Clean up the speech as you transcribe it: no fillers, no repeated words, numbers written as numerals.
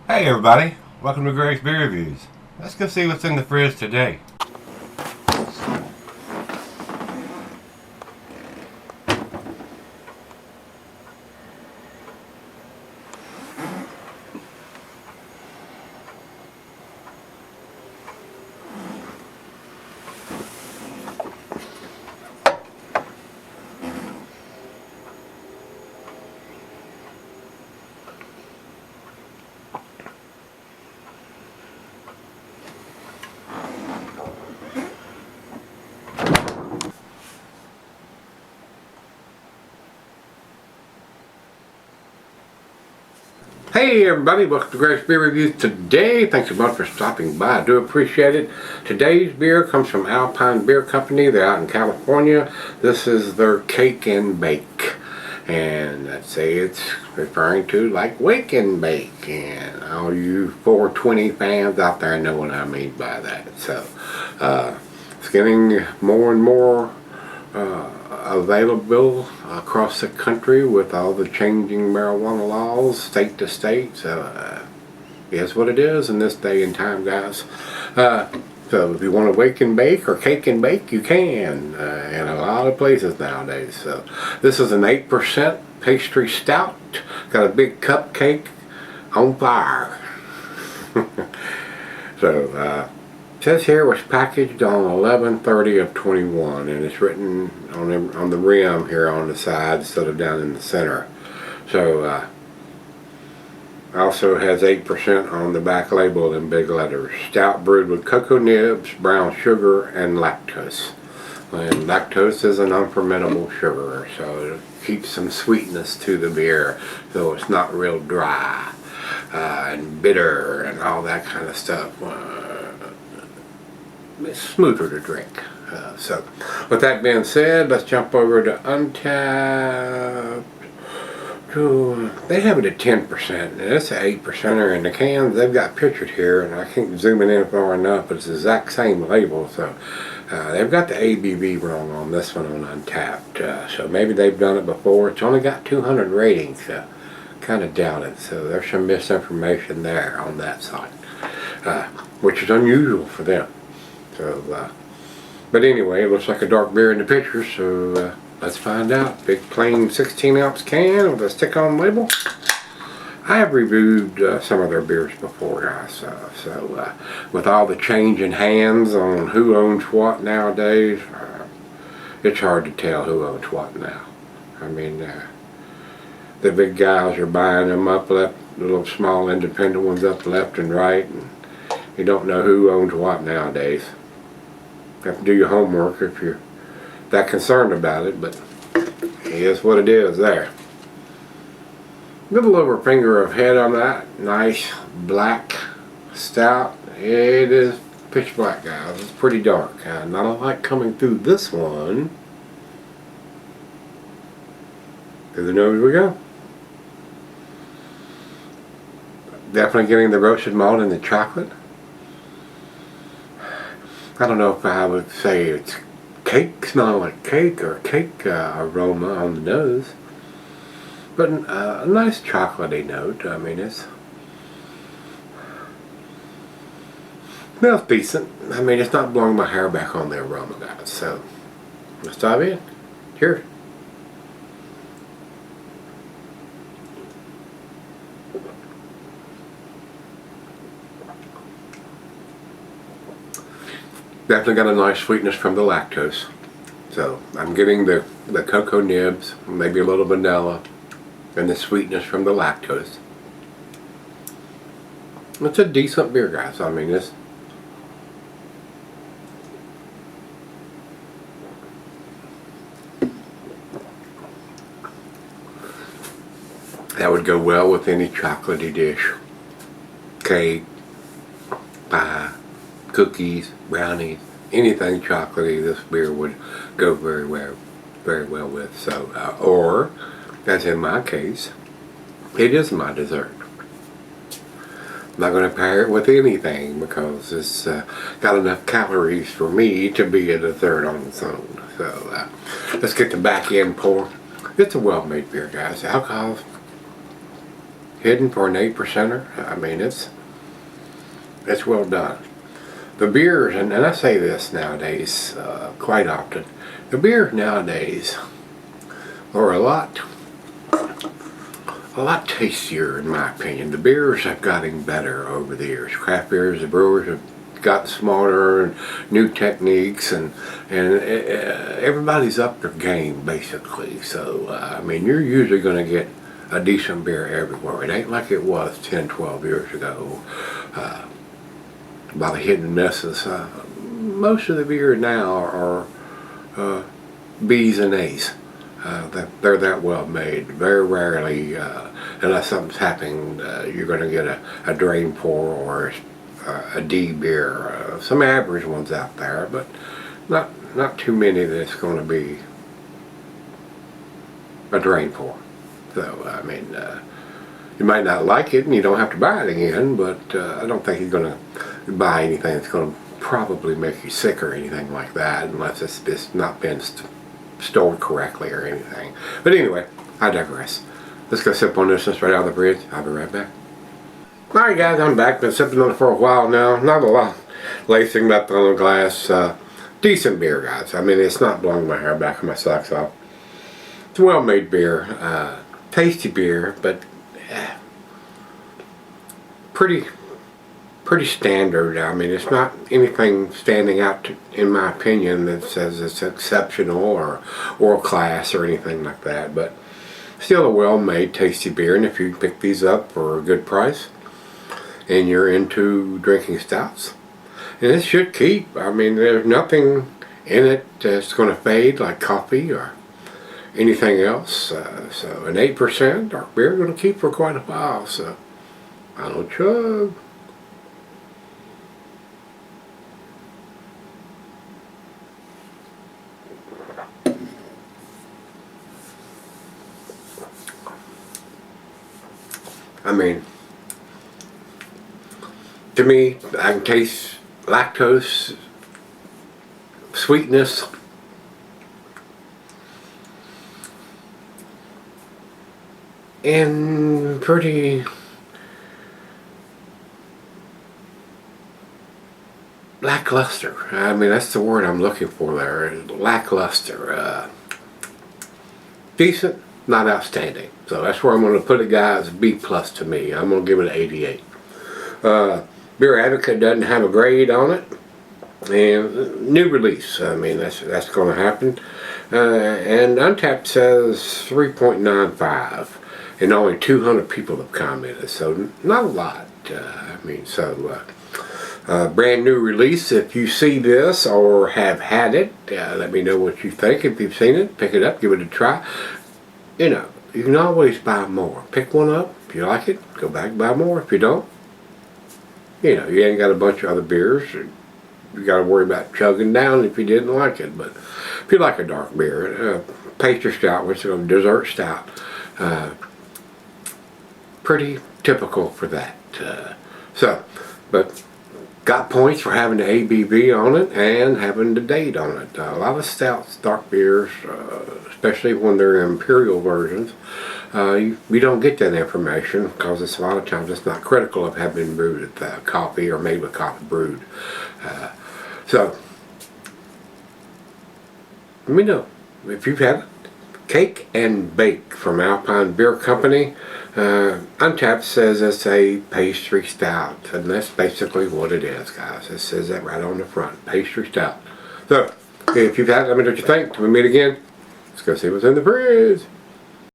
Hey everybody, welcome to Gregsbeerreviews. Let's go see what's in the fridge today. Hey everybody, welcome to Gregsbeerreviews today. Thanks so much for stopping by. I do appreciate it. Today's beer comes from Alpine Beer Company. They're out in California. This is their Cake and Bake. And I'd say it's referring to like Wake and Bake. And all you 420 fans out there know what I mean by that. So, it's getting more and more available across the country with all the changing marijuana laws state to state. So guess what it is in this day and time, guys. So if you want to wake and bake or cake and bake, you can in a lot of places nowadays. So this is an 8% pastry stout. Got a big cupcake on fire. So it says here it was packaged on 11/30 of 21, and it's written on the rim here on the side instead of down in the center. So also has 8% on the back label in big letters. Stout brewed with cocoa nibs, brown sugar, and lactose. And lactose is an unfermentable sugar, so it keeps some sweetness to the beer, so it's not real dry and bitter and all that kind of stuff. It's smoother to drink. So with that being said, let's jump over to Untapped. They have it at 10%, and it's an 8%er in the cans. They've got pictured here, and I can't zoom it in far enough, but it's the exact same label. So they've got the ABV wrong on this one on Untapped. So maybe they've done it before. It's only got 200 ratings, so kind of doubt it. So there's some misinformation there on that side, which is unusual for them. So, but anyway, it looks like a dark beer in the picture, so let's find out. Big plain 16-ounce can with a stick-on label. I have reviewed some of their beers before, guys. So with all the change in hands on who owns what nowadays, it's hard to tell who owns what now. I mean, the big guys are buying them up left, the little small independent ones up left and right, and you don't know who owns what nowadays. You have to do your homework if you're that concerned about it, but it is what it is there. Little over finger of head on that. Nice black stout. It is pitch black, guys. It's pretty dark. Not a light coming through this one. Through the nose we go. Definitely getting the roasted malt and the chocolate. I don't know if I would say it's cake, smelling like cake, or cake aroma on the nose, but a nice chocolatey note. I mean, it smells decent. I mean, it's not blowing my hair back on the aroma, guys. So let's dive in. Cheers. Definitely got a nice sweetness from the lactose. So I'm getting the cocoa nibs, maybe a little vanilla, and the sweetness from the lactose. It's a decent beer, guys. I mean, that would go well with any chocolatey dish. Cake, pie, cookies, brownies, anything chocolatey, this beer would go very well with. So, or as in my case, it is my dessert. I'm not going to pair it with anything because it's got enough calories for me to be a dessert on its own. So let's get the back end pour. It's a well-made beer, guys. Alcohol hidden for an 8%er. I mean, it's well done. The beers, and I say this nowadays quite often, the beers nowadays are a lot tastier in my opinion. The beers have gotten better over the years. Craft beers, the brewers have gotten smarter and new techniques, and everybody's upped their game basically. So I mean, you're usually going to get a decent beer everywhere. It ain't like it was 10, 12 years ago. By the hit and misses, most of the beer now are B's and A's. They're that well made. Very rarely, unless something's happening, you're going to get a drain pour or a D beer. Some average ones out there, but not too many that's going to be a drain pour. So I mean, you might not like it, and you don't have to buy it again. But I don't think you're going to buy anything that's going to probably make you sick or anything like that, unless it's not been stored correctly or anything. But anyway, I digress. Let's go sip on this right out of the fridge. I'll be right back. Alright guys, I'm back. Been sipping on it for a while now. Not a lot lacing left on the glass. Decent beer, guys. I mean, it's not blowing my hair back and my socks off. It's well made beer. Tasty beer, but pretty standard. I mean, it's not anything standing out in my opinion that says it's exceptional or world class or anything like that, but still a well-made tasty beer. And if you pick these up for a good price and you're into drinking stouts, and it should keep. I mean, there's nothing in it that's going to fade like coffee or anything else. So an 8% dark beer is going to keep for quite a while. So I don't chug. I mean, to me, I can taste lactose, sweetness, and pretty lackluster. I mean, that's the word I'm looking for there. Lackluster. Decent, not outstanding. So that's where I'm going to put it, guys. B plus to me. I'm going to give it an 88. Beer Advocate doesn't have a grade on it, and new release. I mean, that's going to happen. And Untapped says 3.95, and only 200 people have commented, so not a lot. I mean, so brand new release. If you see this or have had it, let me know what you think. If you've seen it, pick it up, give it a try. You know, you can always buy more. Pick one up. If you like it, go back and buy more. If you don't, you know, you ain't got a bunch of other beers. You got to worry about chugging down if you didn't like it. But if you like a dark beer, pastry stout, which is a dessert stout, pretty typical for that. But got points for having the ABV on it and having the date on it. A lot of stouts, dark beers, especially when they're Imperial versions, we don't get that information because it's a lot of times it's not critical of having been brewed with coffee or made with coffee brewed. So let me know if you've had it. Cake and Bake from Alpine Beer Company. Untapped says it's a pastry stout, and that's basically what it is, guys. It says that right on the front, pastry stout. So if you've had it, let me know what you think. Till we meet again, let's go see what's in the fridge.